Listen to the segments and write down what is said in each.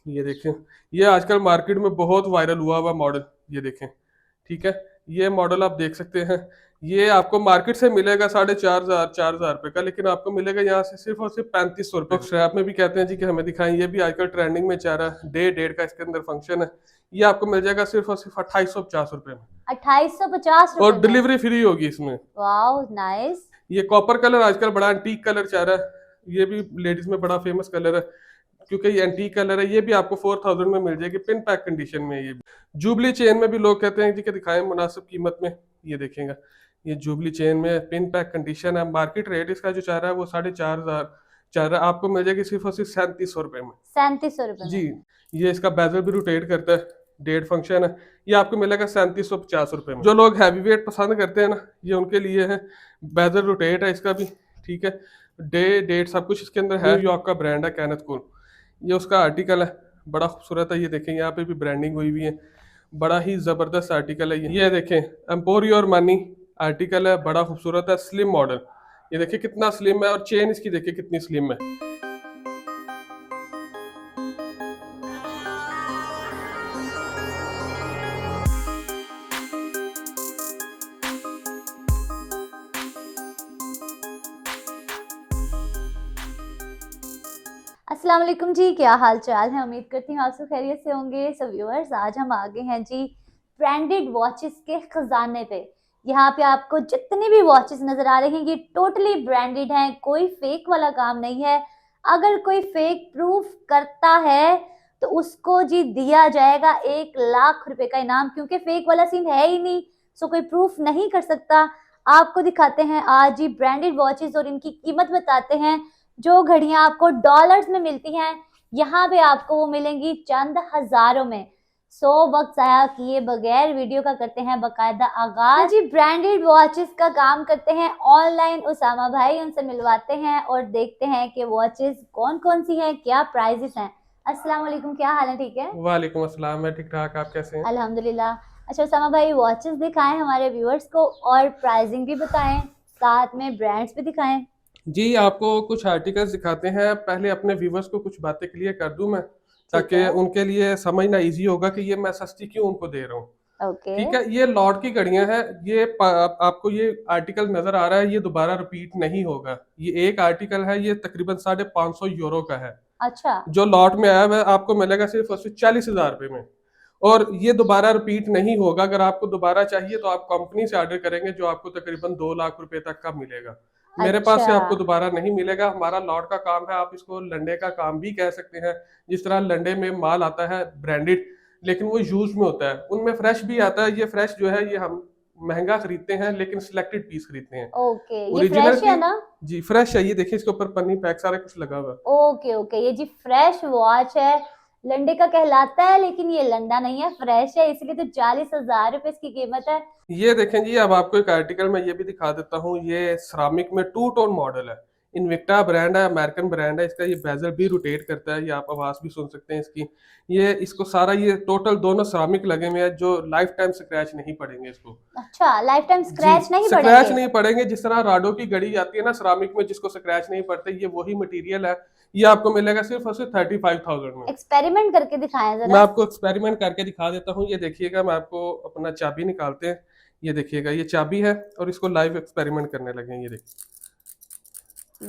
ये देखें, ये आजकल मार्केट में बहुत वायरल हुआ हुआ मॉडल, ये देखें। ठीक है, ये मॉडल आप देख सकते हैं। ये आपको मार्केट से मिलेगा 4,500 4,000 रुपए का, लेकिन आपको मिलेगा यहाँ से सिर्फ और सिर्फ 3500 रुपए। तो स्ट्रैप में भी कहते हैं जी कि हमें दिखाएं, ये भी आजकल ट्रेंडिंग में चल रहा है, डे डेट का इसके अंदर फंक्शन है। ये आपको मिल जाएगा सिर्फ और सिर्फ 2850 रुपए में, 2850 रुपए और में। डिलीवरी फ्री होगी इसमें। Wow nice. ये कॉपर कलर आजकल बड़ा एंटीक कलर चल रहा है, ये भी लेडीज में बड़ा फेमस कलर है, क्योंकि ये एंटीक कलर है। ये भी आपको 4000 में मिल जाएगी, पिन पैक कंडीशन में। ये जुबली चेन में भी लोग कहते हैं जी कि दिखाएं मुनासिब कीमत में, ये देखेंगे। ये जुबली चेन में पिन पैक कंडीशन है, मार्केट रेट इसका जो चाह रहा है वो 4,500 चाह रहा है, आपको मिल जाएगी सिर्फ और सिर्फ 3700 रुपए में। 3700 रुपए जी, में। ये इसका बेजल भी रोटेट करता है, डेट फंक्शन है। ये आपको मिलेगा 3750 रुपए में। जो लोग हैवी वेट पसंद करते हैं ना, ये उनके लिए है। बेजल रोटेट है इसका भी, ठीक है। डे डेट सब कुछ इसके अंदर है। न्यूयॉर्क का ब्रांड है कैनेथ कूल, ये उसका आर्टिकल है, बड़ा खूबसूरत है। ये देखें, यहाँ पे भी ब्रांडिंग हुई हुई है, बड़ा ही जबरदस्त आर्टिकल है ये देखें, एम्पोर योर मनी आर्टिकल है, बड़ा खूबसूरत है, स्लिम मॉडल। ये देखिए कितना स्लिम है, और चेन इसकी देखिए कितनी स्लिम है। अस्सलाम वालेकुम जी, क्या हाल चाल है। उम्मीद करती हूँ आप सब खैरियत से होंगे। सो व्यूअर्स, आज हम आ गए हैं जी ब्रांडेड वॉचेस के खजाने पे। यहाँ पे आपको जितनी भी वॉचेस नजर आ रही हैं ये टोटली ब्रांडेड हैं, कोई फेक वाला काम नहीं है। अगर कोई फेक प्रूफ करता है तो उसको जी दिया जाएगा 1,00,000 रुपए का इनाम, क्योंकि फेक वाला सीन है ही नहीं। सो कोई प्रूफ नहीं कर सकता। आपको दिखाते हैं आज जी ब्रांडेड वॉचेस और इनकी कीमत बताते हैं। जो घड़ियां आपको डॉलर्स में मिलती हैं, यहाँ पे आपको वो मिलेंगी चंद हजारों में। सो वक्त जाया किए बगैर वीडियो का करते हैं बाकायदा आगाज। जी ब्रांडेड वॉचेस का काम करते हैं ऑनलाइन उसामा भाई, उनसे मिलवाते हैं और देखते हैं कि वॉचेस कौन कौन सी हैं, क्या प्राइजेस हैं। अस्सलाम वालेकुम, क्या हाल है? ठीक है, वालेकुम अस्सलाम, मैं ठीक ठाक, आप कैसे हैं? अल्हम्दुलिल्लाह। अच्छा उसामा भाई, वॉचेस दिखाएं हमारे व्यूअर्स को और प्राइसिंग भी बताएं, साथ में ब्रांड्स भी दिखाएं। जी, आपको कुछ आर्टिकल्स दिखाते हैं। पहले अपने व्यूवर्स को कुछ बातें क्लियर कर दूं मैं, ठीक ताकि है। उनके लिए समझना इजी होगा कि ये मैं सस्ती क्यों उनको दे रहा हूँ। ओके। ठीक है, ये लॉट की घड़ियां हैं। ये आपको ये आर्टिकल नजर आ रहा है, ये दोबारा रिपीट नहीं होगा। ये एक आर्टिकल है, ये तकरीबन 550 यूरो का है। अच्छा। जो लॉट में आया है आपको मिलेगा सिर्फ और सिर्फ 40,000 रुपए में, और ये दोबारा रिपीट नहीं होगा। अगर आपको दोबारा चाहिए तो आप कंपनी से ऑर्डर करेंगे, जो आपको तकरीबन 2 लाख रुपए तक का मिलेगा। मेरे पास अच्छा। से आपको दोबारा नहीं मिलेगा। हमारा लॉट का काम है, आप इसको लंडे का काम भी कह सकते हैं। जिस तरह लंडे में माल आता है ब्रांडेड, लेकिन वो यूज में होता है, उनमें फ्रेश भी आता है। ये फ्रेश जो है ये हम महंगा खरीदते हैं, लेकिन सिलेक्टेड पीस खरीदते हैं। ओके, ये ओरिजिनल फ्रेश की, है ना? जी फ्रेश है। ये देखिए, इसके ऊपर पन्नी पैक सारा कुछ लगा हुआ है। ओके ओके, ये जी फ्रेश वॉच है। लंडे का कहलाता है लेकिन ये लंडा नहीं है, फ्रेश है, इसलिए तो 40,000 रुपए इसकी कीमत है। ये देखें जी, अब आपको एक आर्टिकल में ये भी दिखा देता हूँ। ये सरामिक में टू टोन मॉडल है, इन्विक्टा ब्रांड है, अमेरिकन ब्रांड है। इसका ये बेजल भी रोटेट करता है, ये आप आवाज भी सुन सकते हैं इसकी। ये इसको सारा ये टोटल दोनों सरामिक लगे हुए हैं, जो लाइफ टाइम स्क्रैच नहीं पड़ेंगे इसको। अच्छा, लाइफ टाइम जी, स्क्रैच नहीं स्क्रैच पड़ेंगे? नहीं पड़ेंगे। जिस तरह राडो की घड़ी आती है ना सरामिक में, जिसको स्क्रैच नहीं पड़ते, ये वही मटेरियल है। ये आपको मिलेगा सिर्फ और सिर्फ 35,000 में। एक्सपेरिमेंट करके दिखाएं मैं जरा। आपको एक्सपेरिमेंट करके दिखा देता हूँ। ये देखिएगा, मैं आपको अपना चाबी निकालते हैं। ये देखिएगा, ये चाबी है, और इसको लाइव एक्सपेरिमेंट करने लगे हैं। ये देखिए,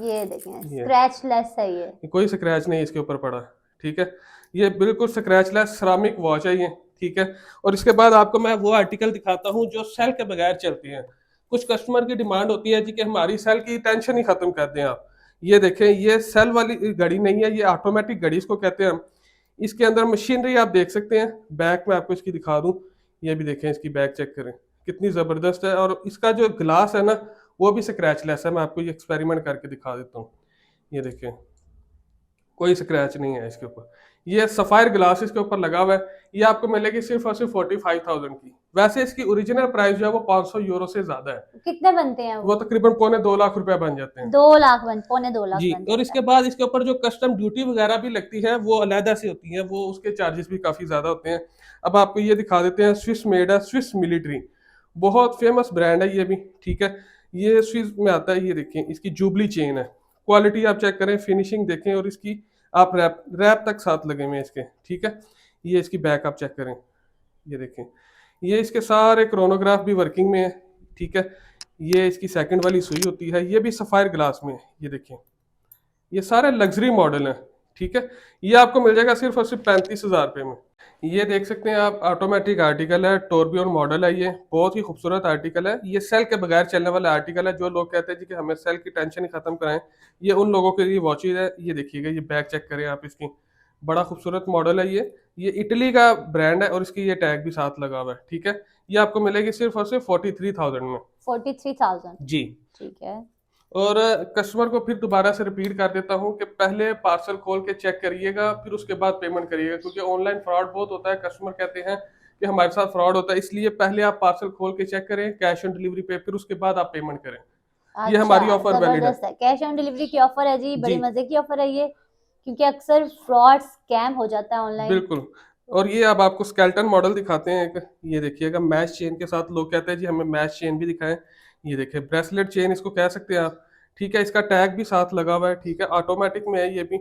ये देखें, ये स्क्रैचलेस है ये। कोई स्क्रैच नहीं इसके ऊपर पड़ा। ठीक है, ये बिल्कुल स्क्रैचलेस सरामिक वॉच है ये। ठीक है, और इसके बाद आपको मैं वो आर्टिकल दिखाता हूँ जो सेल के बगैर चलती हैं। कुछ कस्टमर की डिमांड होती है जी कि हमारी सेल की टेंशन ही खत्म कर दें आप। ये देखें, ये सेल वाली घड़ी नहीं है, ये ऑटोमेटिक घड़ी इसको कहते हैं हम। इसके अंदर मशीनरी आप देख सकते हैं। बैक में आपको इसकी दिखा दूं, ये भी देखें, इसकी बैक चेक करें, कितनी ज़बरदस्त है। और इसका जो ग्लास है ना, वो भी स्क्रैचलेस है। मैं आपको ये एक्सपेरिमेंट करके दिखा देता हूँ। ये देखें, कोई स्क्रैच नहीं है इसके ऊपर। ये सफायर ग्लास इसके ऊपर लगा हुआ है। ये आपको मिलेगी सिर्फ और सिर्फ 45,000 की। वैसे इसकी ओरिजिनल प्राइस जो है वो 500 यूरो से ज्यादा है। कितने बनते हैं वो वो? तकरीबन ₹2.25 लाख बन जाते हैं। 2 लाख बन, पौने 2 लाख जी, बन और जाता इसके है। बाद इसके ऊपर जो कस्टम ड्यूटी वगैरह भी लगती है वो अलहदा से होती है, वो उसके चार्जेस भी काफ़ी ज़्यादा होते हैं। अब आपको ये दिखा देते हैं, स्विस मेड है, स्विस मिलिट्री, बहुत फेमस ब्रांड है ये भी। ठीक है, ये स्विस में आता है। ये देखिए, इसकी जुबली चेन है। क्वालिटी आप चेक करें, फिनिशिंग देखें, और इसकी आप रैप रैप तक साथ लगे हुए हैं इसके, ठीक है। ये इसकी बैक आप चेक करें, ये देखें, ये इसके सारे क्रोनोग्राफ भी वर्किंग में है, ठीक है। ये इसकी सेकंड वाली सुई होती है, ये भी सफायर ग्लास में है, ये देखें। ये सारे लग्जरी मॉडल हैं, ठीक है। ये आपको मिल जाएगा सिर्फ और सिर्फ 35,000 रुपये में। ये देख सकते हैं आप, ऑटोमेटिक आर्टिकल है, टोरबियन मॉडल है, ये बहुत ही खूबसूरत आर्टिकल है। ये सेल के बगैर चलने वाला आर्टिकल है। जो लोग कहते हैं जी कि हमें सेल की टेंशन ही खत्म कराएं, ये उन लोगों के लिए वॉचेज है। ये देखिएगा, ये बैग चेक करें आप इसकी, बड़ा खूबसूरत मॉडल है ये इटली का ब्रांड है और इसकी ये टैग भी साथ लगा हुआ है, ठीक है। ये आपको मिलेगी सिर्फ और सिर्फ 43,000 में। 43,000। जी। ठीक है। और कस्टमर को फिर दोबारा से रिपीट कर देता हूँ कि पहले पार्सल खोल के चेक करिएगा, फिर उसके बाद पेमेंट करिएगा, क्योंकि ऑनलाइन फ्रॉड बहुत होता है। कस्टमर कहते हैं कि हमारे साथ फ्रॉड होता है, इसलिए पहले आप पार्सल खोल के चेक करें कैश ऑन डिलीवरी पे, फिर उसके बाद आप पेमेंट करें। ये हमारी ऑफर वैलिड है। जबरदस्त है, कैश ऑन डिलीवरी की ऑफर है जी, बड़ी जी मजे की ऑफर है ये, क्योंकि अक्सर फ्रॉड स्कैम हो जाता है ऑनलाइन। बिल्कुल। और ये अब आपको स्केल्टन मॉडल दिखाते हैं एक, ये देखिएगा मैच चेन के साथ। लोग कहते हैं जी हमें मैच चेन भी दिखाएं, ये देखिए ब्रेसलेट चेन इसको कह सकते हैं आप, ठीक है। इसका टैग भी साथ लगा हुआ है, ठीक है, ऑटोमेटिक में है ये भी।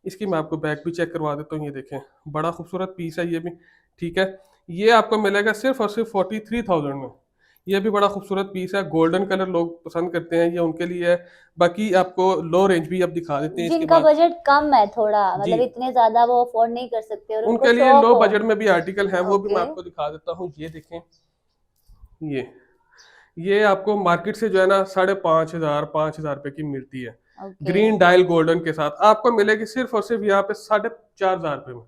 इसकी मैं आपको बैक भी चेक करवा देता हूँ, ये देखें, बड़ा खूबसूरत पीस है ये भी, ठीक है। ये आपको मिलेगा सिर्फ और सिर्फ 43,000 में। ये भी बड़ा खूबसूरत पीस है, गोल्डन कलर लोग पसंद करते हैं, ये उनके लिए है। बाकी आपको लो रेंज भी अब दिखा देते हैं इसके जिनका बाद। बजट कम है थोड़ा, जी, मतलब इतने ज्यादा वो अफोर्ड नहीं कर सकते और उनको उनके लिए शौक लो हो। बजट में भी आर्टिकल है, वो भी मैं ओके। आपको दिखा देता हूँ। ये देखें, ये ये आपको मार्केट से जो है ना 5,500 की मिलती है, ओके। ग्रीन डायल गोल्डन के साथ। आपको मिलेगी सिर्फ और सिर्फ यहाँ पे 4,500 में,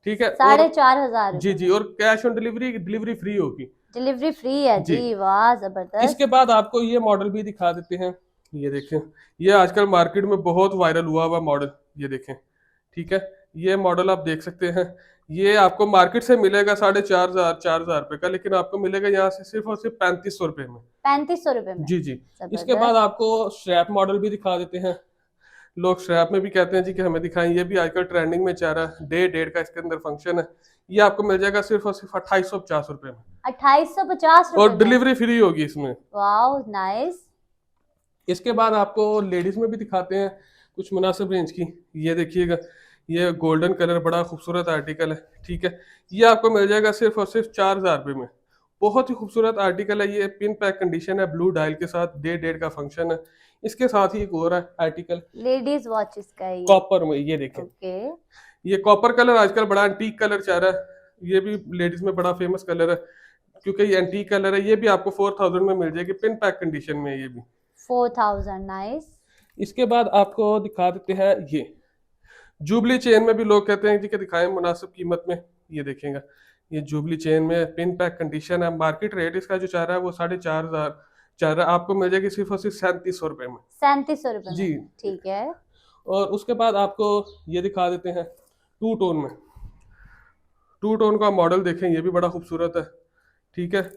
ठीक है। और 4,500 जी रुपए जी, में और cash on delivery delivery free होगी। डिलीवरी फ्री है जी। जी, वाह जबरदस्त। इसके बाद आपको ये मॉडल भी दिखा देते हैं, ये देखें। ये आजकल मार्केट में बहुत वायरल हुआ हुआ मॉडल, ये देखें, ठीक है। ये मॉडल आप देख सकते हैं, ये आपको मार्केट से मिलेगा 4,500 का, लेकिन आपको मिलेगा यहाँ से सिर्फ और सिर्फ 3500 रुपये में। 3500 रुपए में। जी जी। इसके बाद जबरदस्त। आपको स्ट्रैप मॉडल भी दिखा देते हैं। लोग स्ट्रैप में भी कहते हैं जी कि हमें दिखाएं, ये भी आजकल ट्रेंडिंग में चल रहा है। डे डेट का इसके अंदर फंक्शन है। ये आपको मिल जाएगा सिर्फ और सिर्फ 2,850 रुपये में, 2,850 रुपए और में। डिलीवरी फ्री होगी इसमें। वाह नाइस। इसके बाद आपको लेडीज में भी दिखाते हैं कुछ मुनासिब रेंज की। ये देखिएगा, ये गोल्डन कलर बड़ा खूबसूरत आर्टिकल है, ठीक है। ये आपको मिल जाएगा सिर्फ और सिर्फ 4,000 रुपये में। बहुत ही खूबसूरत आर्टिकल है ये, पिन पैक कंडीशन है, ब्लू डायल के साथ, डे डेट का फंक्शन है। इसके साथ ही एक और है आर्टिकल लेडीज वॉचेस का है ये। कॉपर में, ये देखें। ओके। ये कॉपर कलर आजकल बड़ा एंटीक कलर चल रहा है, ये भी लेडीज में बड़ा फेमस कलर है, क्योंकि ये एंटीक कलर है। ये भी आपको 4,000 में मिल जाएगी, पिन पैक कंडीशन में है ये भी। 4,000 नाइस। इसके बाद आपको दिखा देते हैं ये जुबली चेन में भी। लोग कहते हैं जी कि दिखाएं मुनासिब कीमत में, ये देखेंगे। ये जुबली चेन में पिन पैक कंडीशन है। मार्केट रेट इसका जो चाह रहा है वो 4,500 चाह रहा है, आपको मिल जाएगी सिर्फ और सिर्फ 3,700 रुपये में। 3,700 रुपए जी। में, ठीक है। और उसके बाद आपको ये दिखा देते हैं टू टोन में। टू टोन का मॉडल देखें, ये भी बड़ा खूबसूरत है, ठीक है।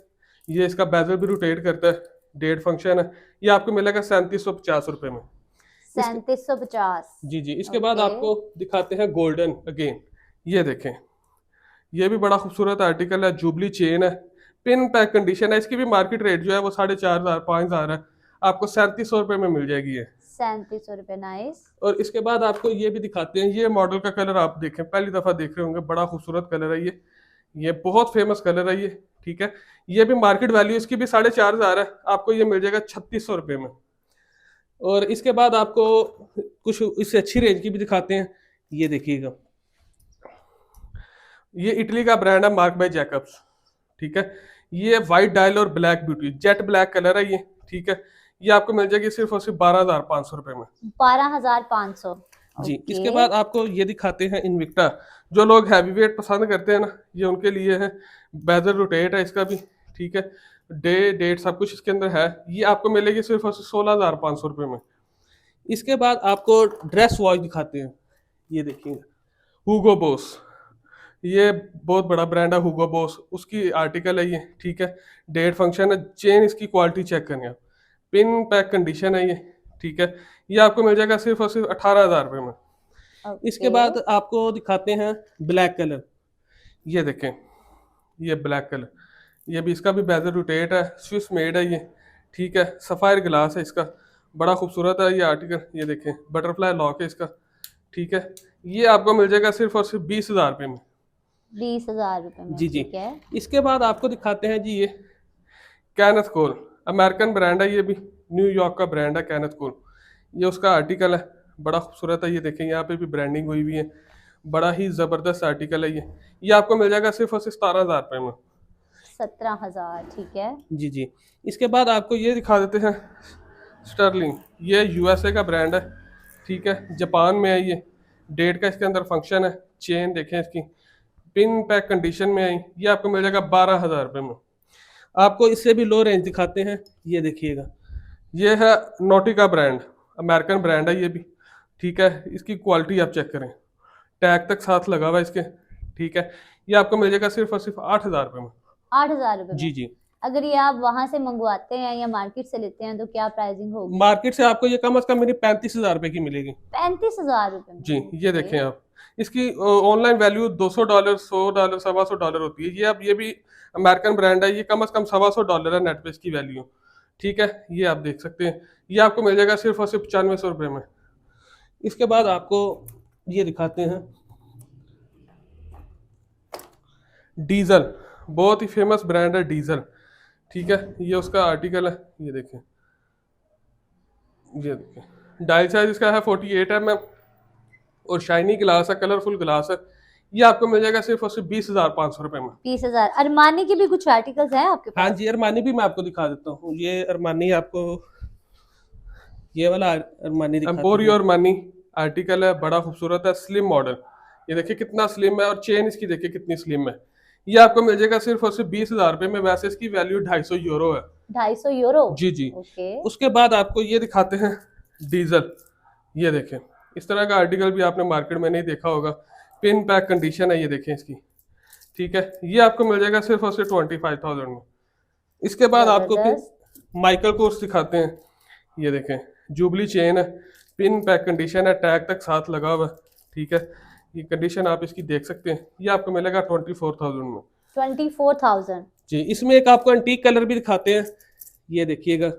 ये इसका बेजल भी रोटेट करता है, डेट फंक्शन है। ये आपको मिलेगा 3,750 रुपये में। 3,750। जी जी। इसके बाद ओके। आपको दिखाते हैं गोल्डन अगेन, ये देखें। ये भी बड़ा खूबसूरत आर्टिकल है, जुबली चेन है, पिन पैक कंडीशन है। इसकी भी मार्केट रेट जो है वो 4,500 5,000 है, आपको 3,700 रुपये में मिल जाएगी ये। 3,700 रुपए नाइस। और इसके बाद आपको ये भी दिखाते हैं, ये मॉडल का कलर आप देखें, पहली दफ़ा देख रहे होंगे, बड़ा खूबसूरत कलर है ये बहुत फेमस कलर है ये, ठीक है। ये भी मार्केट वैल्यू इसकी भी 4,500 है, आपको ये मिल जाएगा 3,600 रुपये में। और इसके बाद आपको कुछ इससे अच्छी रेंज की भी दिखाते हैं, ये देखिएगा। ये इटली का ब्रांड है, मार्क बाय जैकब्स, ठीक है। ये वाइट डायल और black beauty, jet black colour है ये, ठीक है। ये आपको मिल जाएगी सिर्फ और सिर्फ 12,500 रुपये में। 12,500। जी। ओके। इसके बाद आपको ये दिखाते हैं इनविक्टा। जो लोग हैवी वेट पसंद करते हैं ना, ये उनके लिए है। बेजल रोटेट है इसका भी, ठीक है। डे डेट सब कुछ इसके अंदर है। ये आपको मिलेगी सिर्फ और सिर्फ 16,500 रुपये में। इसके बाद आपको ड्रेस वॉच दिखाते हैं, ये देखिए, हुगो बॉस। ये बहुत बड़ा ब्रांड है हुगो बॉस, उसकी आर्टिकल है ये, ठीक है। डेट फंक्शन है, चेन इसकी क्वालिटी चेक करें आप, पिन पैक कंडीशन है ये, ठीक है। ये आपको मिल जाएगा सिर्फ और सिर्फ 18,000 रुपये में। इसके ओके। बाद आपको दिखाते हैं ब्लैक कलर, ये देखें, ये ब्लैक कलर। ये भी, इसका भी बेजल रोटेट है, स्विस मेड है ये, ठीक है। सफ़ायर ग्लास है इसका, बड़ा खूबसूरत है ये आर्टिकल। ये देखें, बटरफ्लाई लॉक है इसका, ठीक है, ये आपको मिल जाएगा सिर्फ और सिर्फ 20,000 रुपये में। 20,000 रुपए में, जी जी। ठीक है। इसके बाद आपको दिखाते हैं जी ये कैनेथ कोल, अमेरिकन ब्रांड है ये भी, न्यूयॉर्क का ब्रांड है कैनेथ कोल। ये उसका आर्टिकल है, बड़ा खूबसूरत है, ये देखें यहाँ पे भी ब्रांडिंग हुई हुई है, बड़ा ही ज़बरदस्त आर्टिकल है ये आपको मिल जाएगा सिर्फ और सिर्फ 17,000 रुपये में। 17,000, ठीक है। जी जी। इसके बाद आपको ये दिखा देते हैं स्टर्लिंग, ये यूएसए का ब्रांड है, ठीक है, जापान में है ये, डेट का इसके अंदर फंक्शन है, चेन देखें इसकी, पिन पैक कंडीशन में आई, ये आपको मिल जाएगा 12,000 रुपये में। आपको इससे भी लो रेंज दिखाते हैं, ये देखिएगा, ये है नोटिका ब्रांड, अमेरिकन ब्रांड है ये भी, ठीक है, इसकी क्वालिटी आप चेक करें, टैग तक साथ लगा हुआ है इसके, ठीक है, ये आपको मिल जाएगा सिर्फ और सिर्फ 8,000 रुपये में। 8,000 रुपए जी में। जी। अगर ये आप वहां से मंगवाते हैं या मार्केट से लेते हैं तो क्या प्राइसिंग होगी? मार्केट से आपको ये कम से कम मेरी 35,000 रुपये की मिलेगी। 35,000 रुपए में, जी, ये ओके। देखें आप, इसकी ऑनलाइन वैल्यू $200, $100, $125 होती है, ये अब ये भी अमेरिकन ब्रांड है, ये कम से कम $125 है नेट पे इसकी वैल्यू, ठीक है, ये आप देख सकते हैं, ये आपको मिल जाएगा सिर्फ और सिर्फ 9500 रुपये में। इसके बाद आपको ये दिखाते हैं डीजल, बहुत ही फेमस ब्रांड है डीजल, ठीक है, ये उसका आर्टिकल है, ये देखें, ये देखें, डायल साइज इसका है 48 mm और शाइनी ग्लास है, कलरफुल ग्लास है, ये आपको मिल जाएगा सिर्फ और सिर्फ 20,500 रुपये में। 20,000। अरमानी के भी कुछ आर्टिकल्स हैं आपके हाँ पास? जी, अरमानी भी मैं आपको दिखा देता हूँ, ये अरमानी आपको, ये वाला अरमानी दिखाते एम्पोरियो हैं। अरमानी आर्टिकल है, बड़ा खूबसूरत है, स्लिम मॉडल, ये देखिए कितना स्लिम है, और चेन इसकी देखिए कितनी स्लिम है, ये आपको मिल जाएगा सिर्फ और सिर्फ 20,000 रुपये में, वैसे इसकी वैल्यू 250 यूरो है। 250 यूरो? जी जी। ओके। उसके बाद आपको ये दिखाते हैं डीजल, ये देखें, इस तरह का आर्टिकल भी आपने मार्केट में नहीं देखा होगा, पिन पैक कंडीशन है, ये देखें इसकी, ठीक है, ये आपको मिल जाएगा सिर्फ और सिर्फ 25,000 में। इसके बाद आपको जबरदस्त। माइकल कोर्स दिखाते हैं, ये देखें, जुबली चेन है, पिन पैक कंडीशन है, टैग तक साथ लगा हुआ है, ठीक है, ये कंडीशन आप इसकी देख सकते हैं, ये आपको मिलेगा 24,000 में। 24,000। जी। इसमें एक आपको एंटीक कलर भी दिखाते हैं, ये देखिएगा,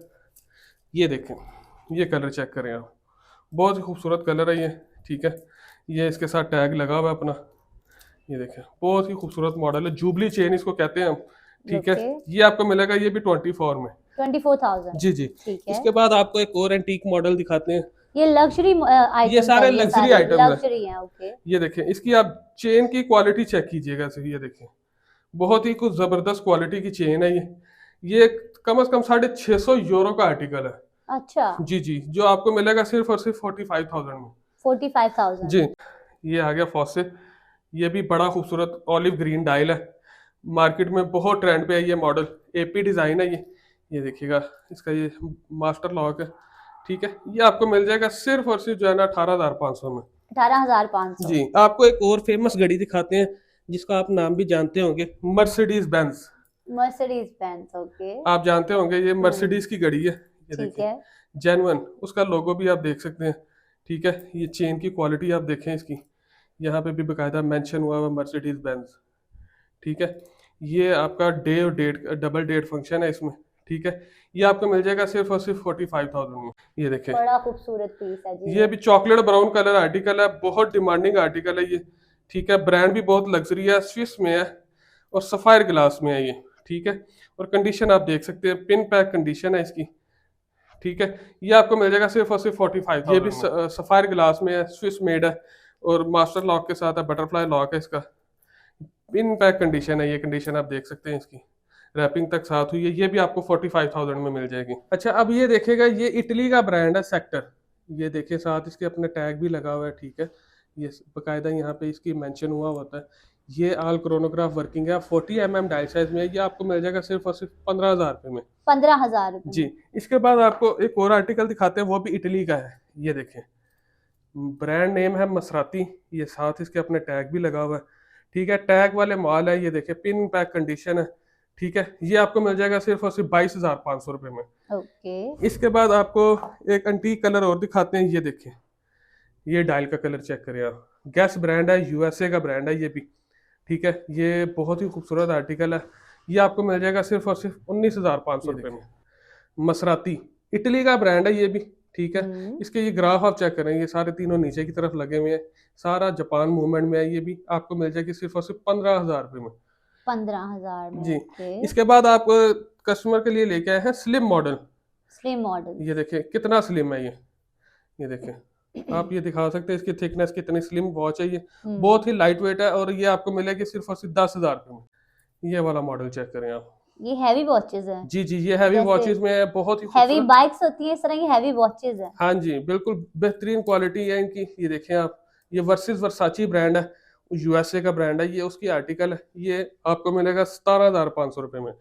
ये देखें, ये कलर चेक करें आप, बहुत ही खूबसूरत कलर है ये, ठीक है, ये इसके साथ टैग लगा हुआ है अपना, ये देखें, बहुत ही खूबसूरत मॉडल है, जुबली चेन इसको कहते हैं हम, ठीक है, ओके। ये आपको मिलेगा ये भी 24 में। 24,000। जी जी। ठीक है। इसके बाद आपको एक और एंटीक मॉडल दिखाते हैं, ये लग्जरी आइटम, ये सारे luxury items हैं। लग्जरी हैं, ओके। ये देखें, इसकी आप चेन की क्वालिटी चेक कीजिएगा, ये देखें, बहुत ही कुछ जबरदस्त क्वालिटी की चेन है ये कम से कम 650 यूरो का आर्टिकल है। अच्छा। जी जी, जो आपको मिलेगा सिर्फ और सिर्फ 45,000 में। 45,000। जी। ये आ गया फॉसे, ये भी बड़ा खूबसूरत ऑलिव ग्रीन डायल है, मार्केट में बहुत ट्रेंड पे है ये मॉडल, एपी डिज़ाइन है ये देखिएगा, इसका ये मास्टर लॉक है, ठीक है, ये आपको मिल जाएगा सिर्फ और सिर्फ जो है ना 18,500 में। 18,500। जी। आपको एक और फेमस घड़ी दिखाते हैं जिसका आप नाम भी जानते होंगे, Mercedes Benz, Mercedes Benz, okay. आप जानते होंगे, ये मर्सिडीज की घड़ी है, ये ठीक देखिए, है। जेन्युइन, उसका लोगो भी आप देख सकते हैं, ठीक है, ये चेन की क्वालिटी आप देखें इसकी, यहाँ पे भी बाकायदा मेंशन हुआ हुआ मर्सिडीज बेंज, ठीक है, ये आपका डे और डेट, डबल डेट फंक्शन है इसमें, ठीक है, ये आपको मिल जाएगा सिर्फ और सिर्फ 45,000 में। ये देखें, बड़ा खूबसूरत पीस है जी। ये भी चॉकलेट ब्राउन कलर आर्टिकल है, बहुत डिमांडिंग आर्टिकल है ये, ठीक है, ब्रांड भी बहुत लग्जरी है, स्विस में है और सफायर ग्लास में है ये, ठीक है, और कंडीशन आप देख सकते हैं, पिन पैक कंडीशन है इसकी, ठीक है, ये आपको मिल जाएगा सिर्फ और सिर्फ 45,000। ये भी सफायर ग्लास में है, स्विस मेड है और मास्टर लॉक के साथ है, बटरफ्लाई लॉक है इसका, पिन पैक कंडीशन है, ये कंडीशन आप देख सकते हैं इसकी, रैपिंग तक साथ हुई है, ये भी आपको 45,000 में मिल जाएगी। अच्छा, अब ये देखेगा, ये इटली का ब्रांड है सेक्टर, ये देखिए साथ इसके अपने टैग भी लगा हुआ है, ठीक है, ये बकायदा यहाँ पे इसकी मेंशन हुआ होता है, ये ऑल क्रोनोग्राफ वर्किंग है, 40 mm डायल साइज में है, ये आपको मिल जाएगा सिर्फ और सिर्फ 15,000 रुपये में। 15,000 रुपए। जी। इसके बाद आपको एक और आर्टिकल दिखाते हैं, वो भी इटली का है, ये देखें, ब्रांड नेम है मसराती, ये साथ इसके अपने टैग भी लगा हुआ है, ठीक है, टैग वाले माल है, ये देखें, पिन पैक कंडीशन है, ठीक है, ये आपको मिल जाएगा सिर्फ और सिर्फ 22,500 रुपये में। ओके। इसके बाद आपको एक एंटीक कलर और दिखाते हैं, ये देखें, ये डायल का कलर चेक करें आप, गैस ब्रांड है, यूएसए का ब्रांड है ये भी, ठीक है, ये बहुत ही खूबसूरत आर्टिकल है, ये आपको मिल जाएगा सिर्फ और सिर्फ 19,500 रुपये में। मसराती इटली का ब्रांड है ये भी, ठीक है। इसके ये ग्राफ आप चेक करें, ये सारे तीनों नीचे की तरफ लगे हुए हैं, सारा जापान मूवमेंट में है। ये भी आपको मिल जाएगी सिर्फ और सिर्फ 15,000 रुपये में। 15,000 में। जी। ओके। इसके बाद आप कस्टमर के लिए लेके आए हैं स्लिम मॉडल। Slim model. ये देखिए कितना स्लिम है ये देखिए आप ये दिखा सकते हैं इसकी थिकनेस कितनी स्लिम वॉच है। ये बहुत ही लाइट वेट है और ये आपको मिलेगी सिर्फ और सिर्फ 10,000 रुपये में। ये वाला मॉडल चेक करें आप। ये हैवी वॉचेस है। जी जी, ये हैवी जैसे वॉचेस में है, बहुत ही हैवी खूबसूरत। बाइक्स होती है इस तरह की हैवी वॉचेस है। हाँ जी, बिल्कुल बेहतरीन क्वालिटी है इनकी। ये देखें आप, ये वर्सेस वर्साची ब्रांड है, यूएसए का ब्रांड है, ये उसकी आर्टिकल है। ये आपको मिलेगा 17,500 रुपये में।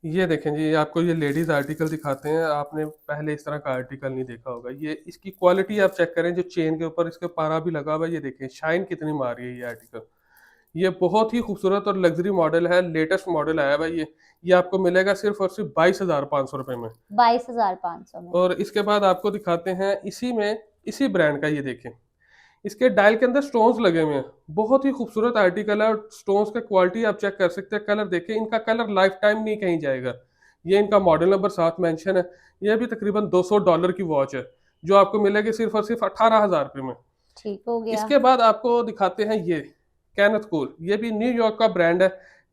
ये देखें जी, आपको ये लेडीज आर्टिकल दिखाते हैं, आपने पहले इस तरह का आर्टिकल नहीं देखा होगा। ये इसकी क्वालिटी आप चेक करें, जो चेन के ऊपर इसके पारा भी लगा हुआ है, ये देखें शाइन कितनी मार रही है ये आर्टिकल। ये बहुत ही खूबसूरत और लग्जरी मॉडल है, लेटेस्ट मॉडल आया हुआ ये आपको मिलेगा सिर्फ और सिर्फ 22,500 रुपये में। 22,500 में। और इसके बाद आपको दिखाते हैं इसी ब्रांड का, ये देखें इसके डायल के अंदर स्टोन्स लगे हुए हैं, बहुत ही खूबसूरत आर्टिकल है। और स्टोन्स का क्वालिटी आप चेक कर सकते हैं, कलर देखें, इनका कलर लाइफ टाइम नहीं कहीं जाएगा। ये इनका मॉडल नंबर 7 मेंशन है। ये भी तकरीबन $200 की वॉच है, जो आपको मिलेगी सिर्फ और सिर्फ 18,000 रुपये में। ठीक हो गया। इसके बाद आपको दिखाते हैं ये कैनेथ कूल, ये भी न्यूयॉर्क का ब्रांड है,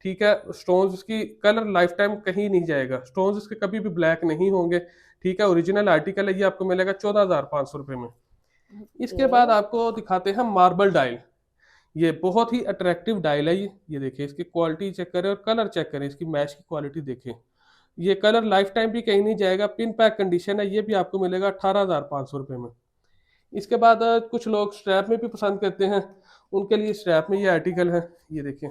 ठीक है। स्टोन्स इसकी कलर लाइफ टाइम कहीं नहीं जाएगा, स्टोन्स इसके कभी भी ब्लैक नहीं होंगे, ठीक है। ओरिजिनल आर्टिकल है, ये आपको मिलेगा 14,500 रुपये में। इसके बाद आपको दिखाते हैं मार्बल डायल। ये बहुत ही अट्रैक्टिव डायल है। ये देखिए इसकी क्वालिटी चेक करें और कलर चेक करें, इसकी मैच की क्वालिटी देखें। ये कलर लाइफ टाइम भी कहीं नहीं जाएगा, पिन पैक कंडीशन है। ये भी आपको मिलेगा 18,500 रुपये में। इसके बाद कुछ लोग स्ट्रैप में भी पसंद करते हैं, उनके लिए स्ट्रैप में ये आर्टिकल है। ये देखें,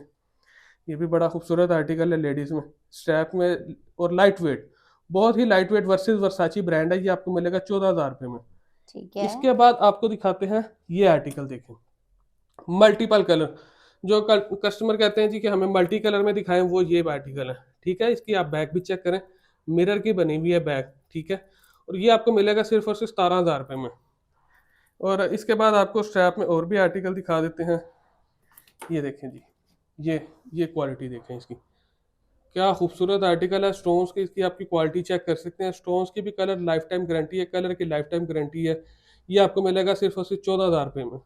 ये भी बड़ा खूबसूरत आर्टिकल है लेडीज़ में, स्ट्रैप में, और लाइट वेट, बहुत ही लाइट वेट, वर्सेस वर्साची ब्रांड है। ये आपको मिलेगा 14,000 रुपये में। ठीक है। इसके बाद आपको दिखाते हैं ये आर्टिकल, देखें मल्टीपल कलर। जो कस्टमर कहते हैं जी कि हमें मल्टी कलर में दिखाएं, वो ये आर्टिकल है, ठीक है। इसकी आप बैक भी चेक करें, मिरर की बनी हुई है बैक, ठीक है। और ये आपको मिलेगा सिर्फ और सिर्फ 17,000 रुपये में। और इसके बाद आपको स्ट्रैप में और भी आर्टिकल दिखा देते हैं। ये देखें जी, ये क्वालिटी देखें इसकी, क्या खूबसूरत आर्टिकल है। स्टोन्स की इसकी आपकी क्वालिटी चेक कर सकते हैं, स्टोन्स की भी कलर लाइफ टाइम गारंटी है, कलर की लाइफ टाइम गारंटी है। ये आपको मिलेगा सिर्फ और सिर्फ 14,000 रुपये में।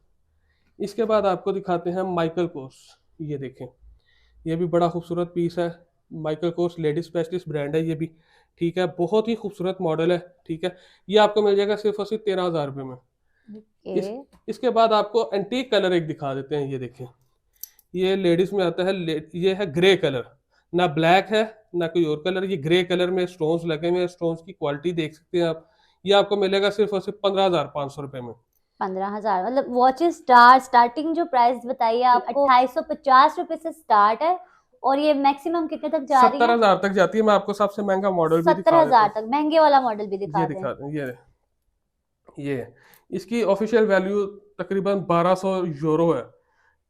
इसके बाद आपको दिखाते हैं माइकल कोर्स। ये देखें, ये भी बड़ा खूबसूरत पीस है। Michael Kors ladies specialist brand है ये भी, ठीक है। बहुत ही खूबसूरत मॉडल है, ठीक है। ये आपको मिल जाएगा सिर्फ और सिर्फ 13,000 रुपये में। इसके बाद आपको एंटीक कलर एक दिखा देते हैं। ये देखें, ये लेडीज में आता है, ये है ग्रे कलर, ना ब्लैक है ना कोई और कलर, ये ग्रे कलर में स्टोन्स लगे हुए हैं। स्टोन्स की क्वालिटी देख सकते हैं आप। ये आपको मिलेगा सिर्फ और सिर्फ 15,500 रुपये में। 15,000 मतलब वॉचेस स्टार्टिंग जो प्राइस बताइए आपको 250 रुपए से स्टार्ट है, और ये मैक्सिमम कितने तक जा रही है? 70,000 तक जाती है। मैं आपको सबसे महंगा मॉडल भी दिखा देता 70,000 हूं। तक महंगे वाला मॉडल भी दिखा ये दें। दिखा दें, ये है। इसकी ऑफिशियल वैल्यू तकरीबन 1200 यूरो है,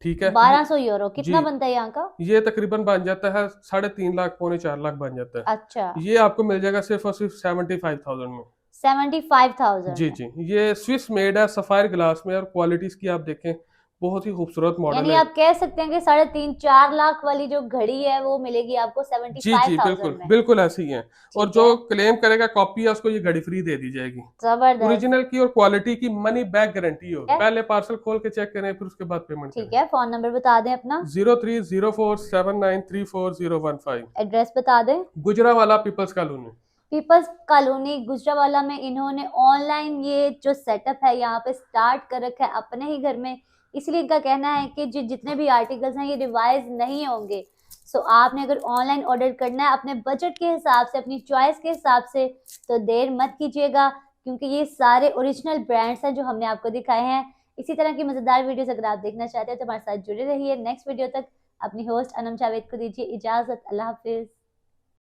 ठीक है। 1200 यूरो कितना जी, बनता है यहाँ का? ये तकरीबन बन जाता है 3.5 लाख, पौने 4 लाख बन जाता है। अच्छा, ये आपको मिल जाएगा सिर्फ और सिर्फ 75,000 में। 75,000 जी में। जी, ये स्विस मेड है, सफायर ग्लास में, और क्वालिटी इसकी आप देखें, बहुत ही खूबसूरत मॉडल यानी है। आप कह सकते हैं कि 3.5-4 लाख वाली जो घड़ी है वो मिलेगी आपको जी जी, 75,000 में। बिल्कुल ऐसे ही है। और ठीक जो है, क्लेम करेगा कॉपी है, उसको ये घड़ी फ्री दे दी जाएगी। जबरदस्त। ओरिजिनल की और क्वालिटी की मनी बैक गारंटी हो। है? पहले पार्सल खोल के चेक करें, फिर उसके बाद पेमेंट ठीक करें। है, फोन नंबर बता दें अपना, 030479340015, एड्रेस बता दें। Gujranwala People's Colony. People's Colony Gujranwala में इन्होंने ऑनलाइन ये जो सेटअप है यहाँ पे स्टार्ट कर रखा है अपने ही घर में। इसलिए इनका कहना है कि जितने भी आर्टिकल्स हैं ये रिवाइज नहीं होंगे। सो आपने अगर ऑनलाइन ऑर्डर करना है अपने बजट के हिसाब से, अपनी चॉइस के हिसाब से, तो देर मत कीजिएगा, क्योंकि ये सारे ओरिजिनल ब्रांड्स हैं जो हमने आपको दिखाए हैं। इसी तरह की मजेदार वीडियोस अगर आप देखना चाहते हैं तो हमारे साथ जुड़े रहिए। नेक्स्ट वीडियो तक अपनी होस्ट अनम जावेद को दीजिए इजाजत। अल्लाह हाफिज।